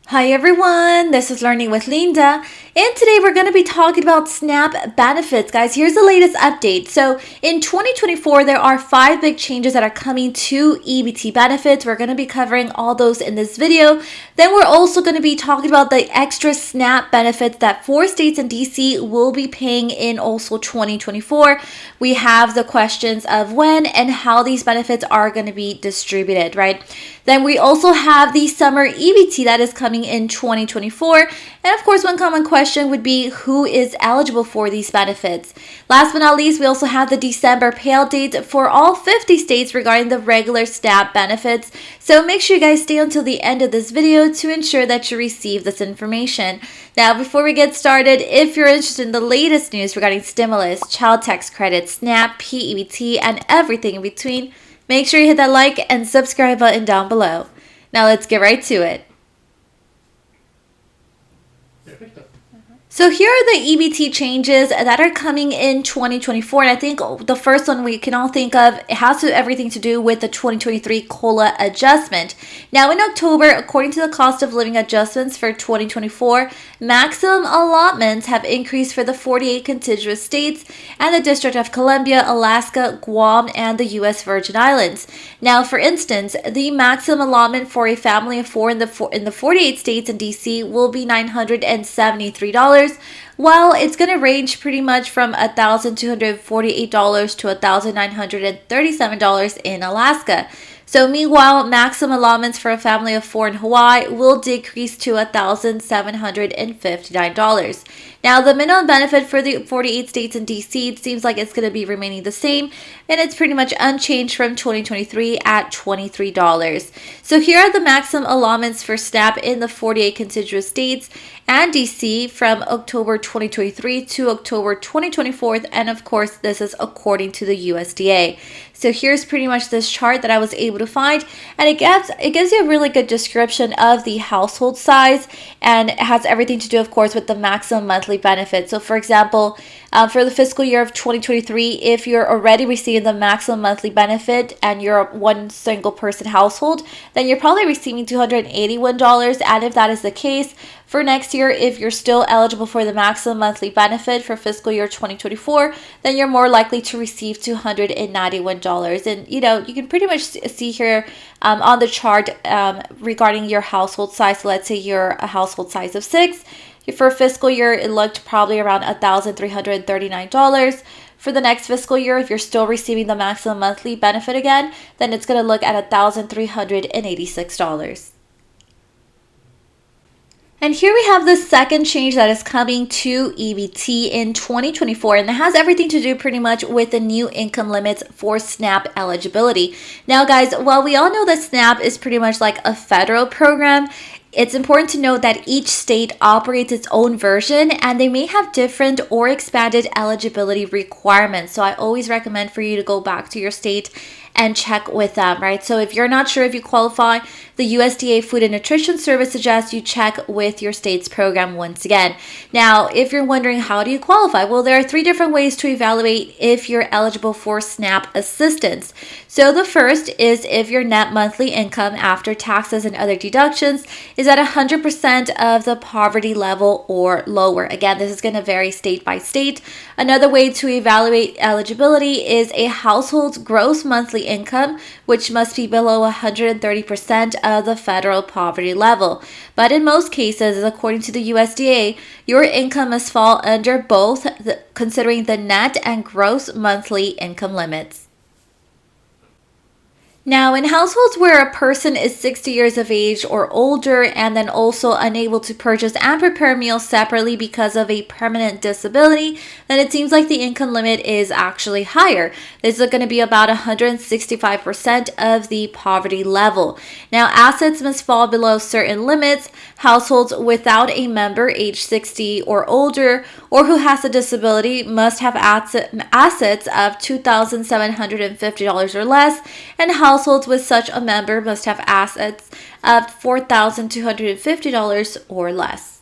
Hi everyone, this is Learning with Linda, and today we're going to be talking about SNAP benefits. Guys, here's the latest update. So in 2024, there are 5 big changes that are coming to EBT benefits. We're going to be covering all those in this video. Then we're also going to be talking about the extra SNAP benefits that 4 states and DC will be paying in also 2024. We have the questions of when and how these benefits are going to be distributed, right? Then we also have the summer EBT that is coming in 2024. And of course, one common question would be who is eligible for these benefits. Last but not least, we also have the December payout date for all 50 states regarding the regular SNAP benefits. So make sure you guys stay until the end of this video to ensure that you receive this information. Now, before we get started, if you're interested in the latest news regarding stimulus, child tax credit, SNAP, p-ebt, and everything in between, make sure you hit that like and subscribe button down below. Now let's get right to it. So here are the EBT changes that are coming in 2024, and I think the first one we can all think of, it has everything to do with the 2023 COLA adjustment. Now in October, according to the cost of living adjustments for 2024, maximum allotments have increased for the 48 contiguous states and the District of Columbia, Alaska, Guam, and the U.S. Virgin Islands. Now, for instance, the maximum allotment for a family of 4 in the 48 states and DC will be $973. While it's going to range pretty much from $1,248 to $1,937 in Alaska. So meanwhile, maximum allotments for a family of 4 in Hawaii will decrease to $1,759. Now, the minimum benefit for the 48 states and DC, it seems like it's going to be remaining the same, and it's pretty much unchanged from 2023 at $23. So here are the maximum allotments for SNAP in the 48 contiguous states and DC from October 2023 to October 2024, and of course, this is according to the USDA. So here's pretty much this chart that I was able to find, and it gives you a really good description of the household size, and it has everything to do, of course, with the maximum monthly benefit. So for example, for the fiscal year of 2023, if you're already receiving the maximum monthly benefit and you're one single person household, then you're probably receiving $281. And if that is the case, for next year, if you're still eligible for the maximum monthly benefit for fiscal year 2024, then you're more likely to receive $291. And you can pretty much see here on the chart regarding your household size. So let's say you're a household size of 6. For fiscal year, it looked probably around $1,339. For the next fiscal year, if you're still receiving the maximum monthly benefit again, then it's going to look at $1,386. And here we have the second change that is coming to EBT in 2024, and it has everything to do pretty much with the new income limits for SNAP eligibility. Now guys, while we all know that SNAP is pretty much like a federal program, it's important to note that each state operates its own version and they may have different or expanded eligibility requirements. So I always recommend for you to go back to your state and check with them, right? So if you're not sure if you qualify, the USDA Food and Nutrition Service suggests you check with your state's program once again. Now, if you're wondering how do you qualify? Well, there are 3 different ways to evaluate if you're eligible for SNAP assistance. So the first is if your net monthly income after taxes and other deductions is at 100% of the poverty level or lower. Again, this is going to vary state by state. Another way to evaluate eligibility is a household's gross monthly income, which must be below 130% of the federal poverty level. But in most cases, according to the USDA, your income must fall under both, considering the net and gross monthly income limits. Now, in households where a person is 60 years of age or older and then also unable to purchase and prepare meals separately because of a permanent disability, then it seems like the income limit is actually higher. This is going to be about 165% of the poverty level. Now, assets must fall below certain limits. Households without a member age 60 or older or who has a disability must have assets of $2,750 or less, and households with such a member must have assets of $4,250 or less.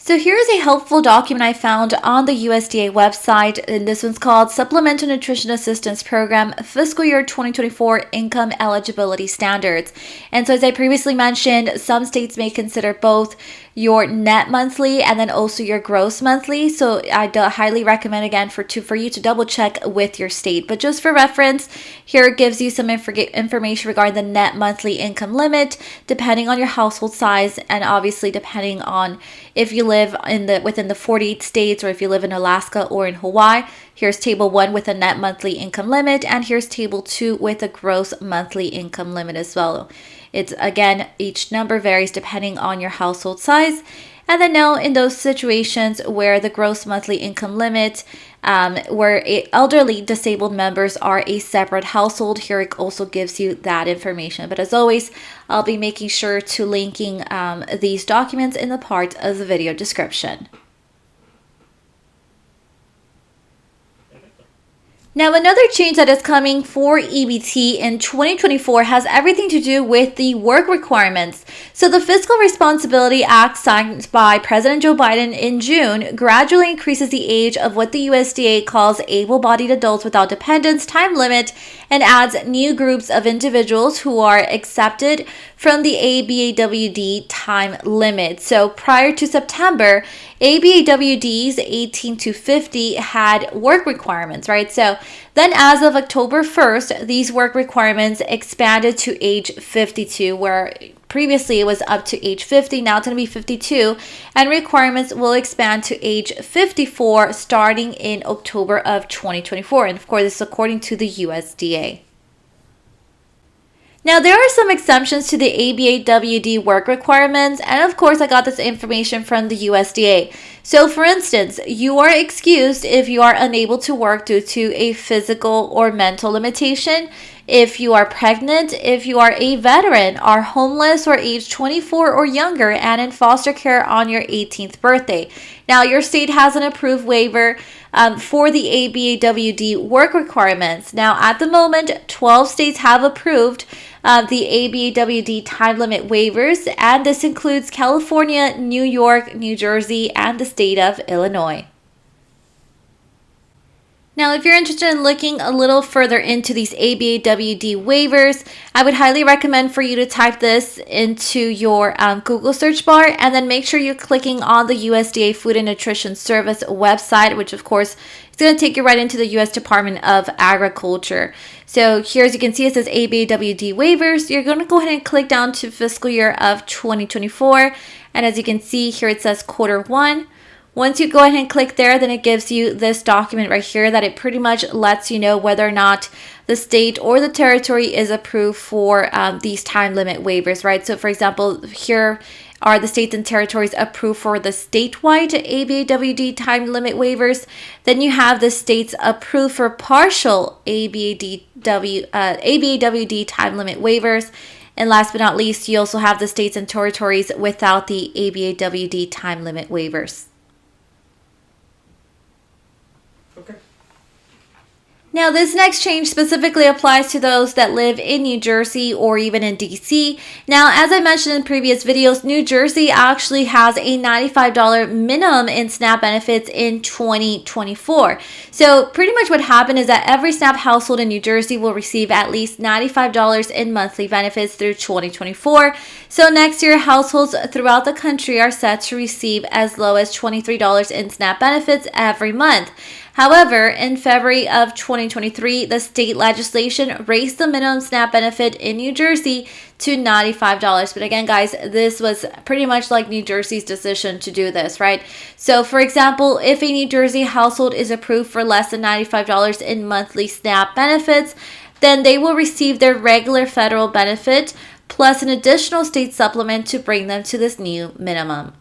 So here's a helpful document I found on the USDA website, and this one's called Supplemental Nutrition Assistance Program Fiscal Year 2024 Income Eligibility Standards. And so as I previously mentioned, some states may consider both your net monthly and then also your gross monthly. So I highly recommend again for you to double check with your state. But just for reference, here it gives you some information regarding the net monthly income limit, depending on your household size, and obviously depending on if you live within the 48 states or if you live in Alaska or in Hawaii. Here's table 1 with a net monthly income limit, and here's table 2 with a gross monthly income limit as well. It's again, each number varies depending on your household size. And then now in those situations where the gross monthly income limit, where elderly disabled members are a separate household, here it also gives you that information. But as always, I'll be making sure to linking these documents in the part of the video description. Now, another change that is coming for EBT in 2024 has everything to do with the work requirements. So the Fiscal Responsibility Act signed by President Joe Biden in June gradually increases the age of what the USDA calls able-bodied adults without dependents time limit and adds new groups of individuals who are accepted from the ABAWD time limit. So prior to September, ABAWDs 18 to 50 had work requirements, right? So then as of October 1st, these work requirements expanded to age 52, where previously it was up to age 50, now it's going to be 52, and requirements will expand to age 54 starting in October of 2024. And of course, this is according to the USDA. Now, there are some exemptions to the ABAWD work requirements, and of course, I got this information from the USDA. So, for instance, you are excused if you are unable to work due to a physical or mental limitation, if you are pregnant, if you are a veteran, are homeless, or age 24 or younger, and in foster care on your 18th birthday. Now, your state has an approved waiver for the ABAWD work requirements. Now, at the moment, 12 states have approved the ABAWD time limit waivers, and this includes California, New York, New Jersey, and the state of Illinois. Now, if you're interested in looking a little further into these ABAWD waivers, I would highly recommend for you to type this into your Google search bar, and then make sure you're clicking on the USDA Food and Nutrition Service website, which of course is going to take you right into the U.S. Department of Agriculture. So here, as you can see, it says ABAWD waivers. You're going to go ahead and click down to fiscal year of 2024, and as you can see here, it says quarter 1. Once you go ahead and click there, then it gives you this document right here that it pretty much lets you know whether or not the state or the territory is approved for these time limit waivers, right? So for example, here are the states and territories approved for the statewide ABAWD time limit waivers. Then you have the states approved for partial ABAWD time limit waivers. And last but not least, you also have the states and territories without the ABAWD time limit waivers. Okay. Now, this next change specifically applies to those that live in New Jersey or even in DC. Now, as I mentioned in previous videos, New Jersey actually has a $95 minimum in SNAP benefits in 2024. So pretty much what happened is that every SNAP household in New Jersey will receive at least $95 in monthly benefits through 2024. So next year, households throughout the country are set to receive as low as $23 in SNAP benefits every month. However, in February of 2023, the state legislation raised the minimum SNAP benefit in New Jersey to $95. But again, guys, this was pretty much like New Jersey's decision to do this, right? So, for example, if a New Jersey household is approved for less than $95 in monthly SNAP benefits, then they will receive their regular federal benefit plus an additional state supplement to bring them to this new minimum.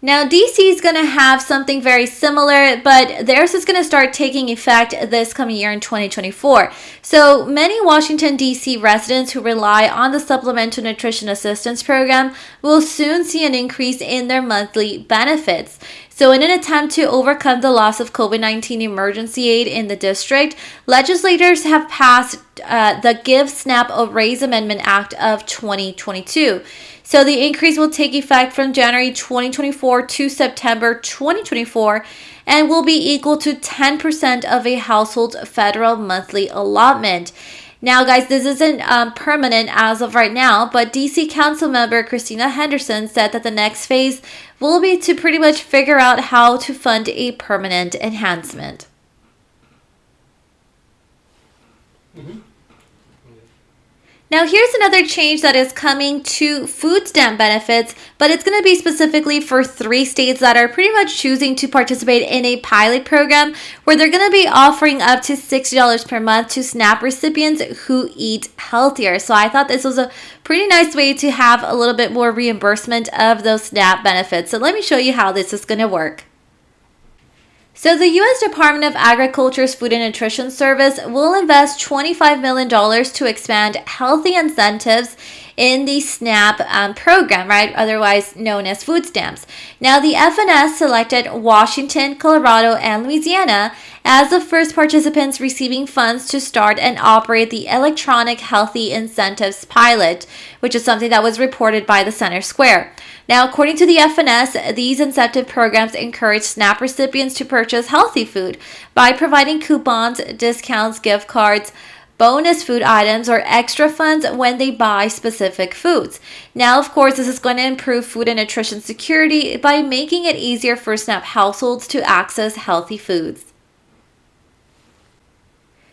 Now, DC is going to have something very similar, but theirs is going to start taking effect this coming year in 2024. So many Washington, D.C. residents who rely on the Supplemental Nutrition Assistance Program will soon see an increase in their monthly benefits. So in an attempt to overcome the loss of COVID-19 emergency aid in the district, legislators have passed the Give SNAP a Raise Amendment Act of 2022. So the increase will take effect from January 2024 to September 2024 and will be equal to 10% of a household's federal monthly allotment. Now, guys, this isn't permanent as of right now, but DC Council member Christina Henderson said that the next phase will be to pretty much figure out how to fund a permanent enhancement. Now, here's another change that is coming to food stamp benefits, but it's going to be specifically for 3 states that are pretty much choosing to participate in a pilot program where they're going to be offering up to $60 per month to SNAP recipients who eat healthier. So I thought this was a pretty nice way to have a little bit more reimbursement of those SNAP benefits. So let me show you how this is going to work. So the U.S. Department of Agriculture's Food and Nutrition Service will invest $25 million to expand healthy incentives in the SNAP program, right? Otherwise known as food stamps. Now, the FNS selected Washington, Colorado, and Louisiana as the first participants receiving funds to start and operate the Electronic Healthy Incentives Pilot, which is something that was reported by the Center Square. Now, according to the FNS, these incentive programs encourage SNAP recipients to purchase healthy food by providing coupons, discounts, gift cards, bonus food items, or extra funds when they buy specific foods. Now, of course, this is going to improve food and nutrition security by making it easier for SNAP households to access healthy foods.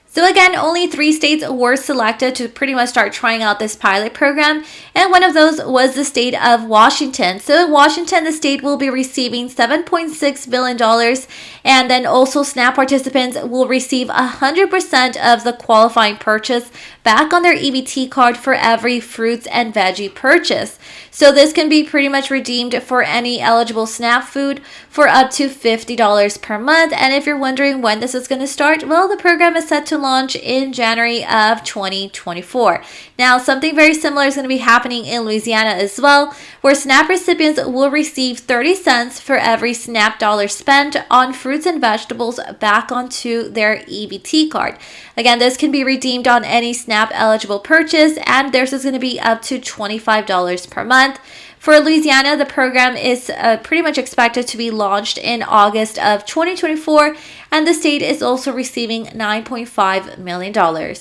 So again, only 3 states were selected to pretty much start trying out this pilot program, and one of those was the state of Washington. So in Washington, the state will be receiving $7.6 billion, and then also SNAP participants will receive 100% of the qualifying purchase back on their EBT card for every fruits and veggie purchase. So this can be pretty much redeemed for any eligible SNAP food for up to $50 per month. And if you're wondering when this is going to start, well, the program is set to launch in January of 2024. Now, something very similar is going to be happening in Louisiana as well, where SNAP recipients will receive 30 cents for every SNAP dollar spent on fruits and vegetables back onto their EBT card. Again, this can be redeemed on any SNAP eligible purchase, and theirs is going to be up to $25 per month. For Louisiana, the program is pretty much expected to be launched in August of 2024, and the state is also receiving $9.5 million.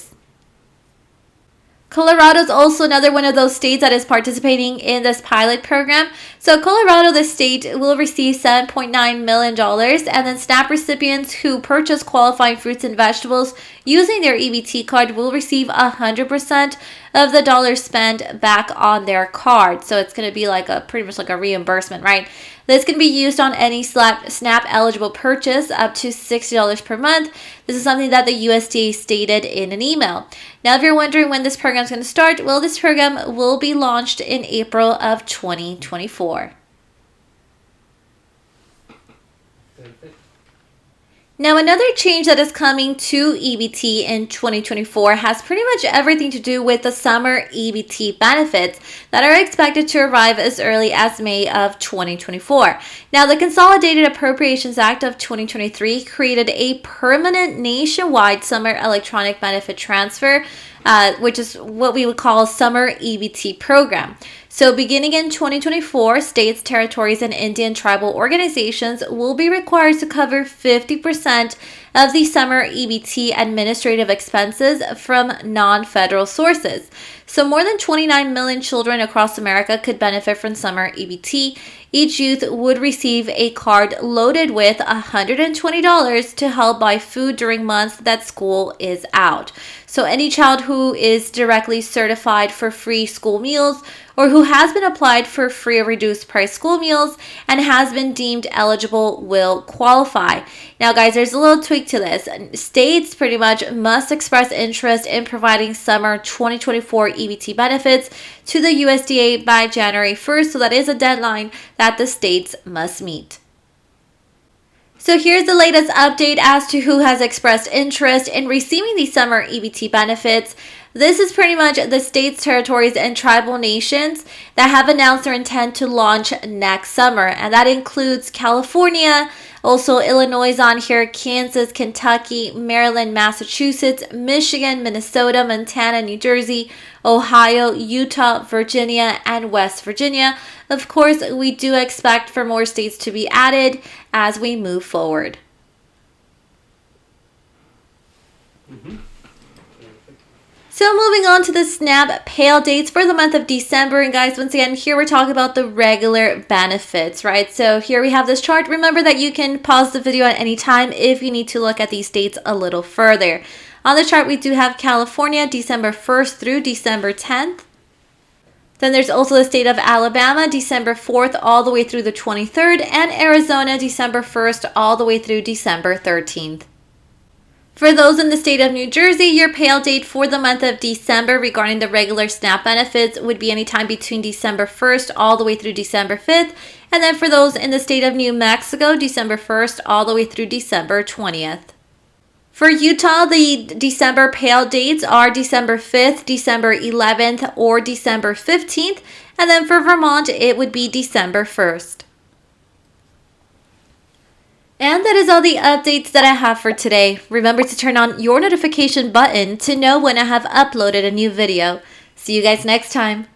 Colorado is also another one of those states that is participating in this pilot program. So Colorado, the state, will receive $7.9 million, and then SNAP recipients who purchase qualifying fruits and vegetables using their EBT card will receive 100% of the dollars spent back on their card. So it's going to be like pretty much like a reimbursement, right? This can be used on any SNAP eligible purchase up to $60 per month. This is something that the USDA stated in an email. Now, if you're wondering when this program is going to start, well, this program will be launched in April of 2024. Now, another change that is coming to EBT in 2024 has pretty much everything to do with the summer EBT benefits that are expected to arrive as early as May of 2024. Now, the Consolidated Appropriations Act of 2023 created a permanent nationwide summer electronic benefit transfer, which is what we would call a summer EBT program. So beginning in 2024, states, territories, and Indian tribal organizations will be required to cover 50% of the summer EBT administrative expenses from non-federal sources. So more than 29 million children across America could benefit from summer EBT. Each youth would receive a card loaded with $120 to help buy food during months that school is out. So any child who is directly certified for free school meals or who has been applied for free or reduced price school meals and has been deemed eligible will qualify. Now, guys, there's a little tweak to this. States pretty much must express interest in providing summer 2024 EBT benefits to the USDA by January 1st, so that is a deadline that the states must meet. So here's the latest update as to who has expressed interest in receiving the summer EBT benefits. This is pretty much the states, territories, and tribal nations that have announced their intent to launch next summer. And that includes California, also Illinois on here, Kansas, Kentucky, Maryland, Massachusetts, Michigan, Minnesota, Montana, New Jersey, Ohio, Utah, Virginia, and West Virginia. Of course, we do expect for more states to be added as we move forward. So moving on to the SNAP payout dates for the month of December. And guys, once again, here we're talking about the regular benefits, right? So here we have this chart. Remember that you can pause the video at any time if you need to look at these dates a little further. On the chart, we do have California, December 1st through December 10th. Then there's also the state of Alabama, December 4th all the way through the 23rd, and Arizona, December 1st all the way through December 13th. For those in the state of New Jersey, your payout date for the month of December regarding the regular SNAP benefits would be anytime between December 1st all the way through December 5th. And then for those in the state of New Mexico, December 1st all the way through December 20th. For Utah, the December payout dates are December 5th, December 11th, or December 15th. And then for Vermont, it would be December 1st. And that is all the updates that I have for today. Remember to turn on your notification button to know when I have uploaded a new video. See you guys next time.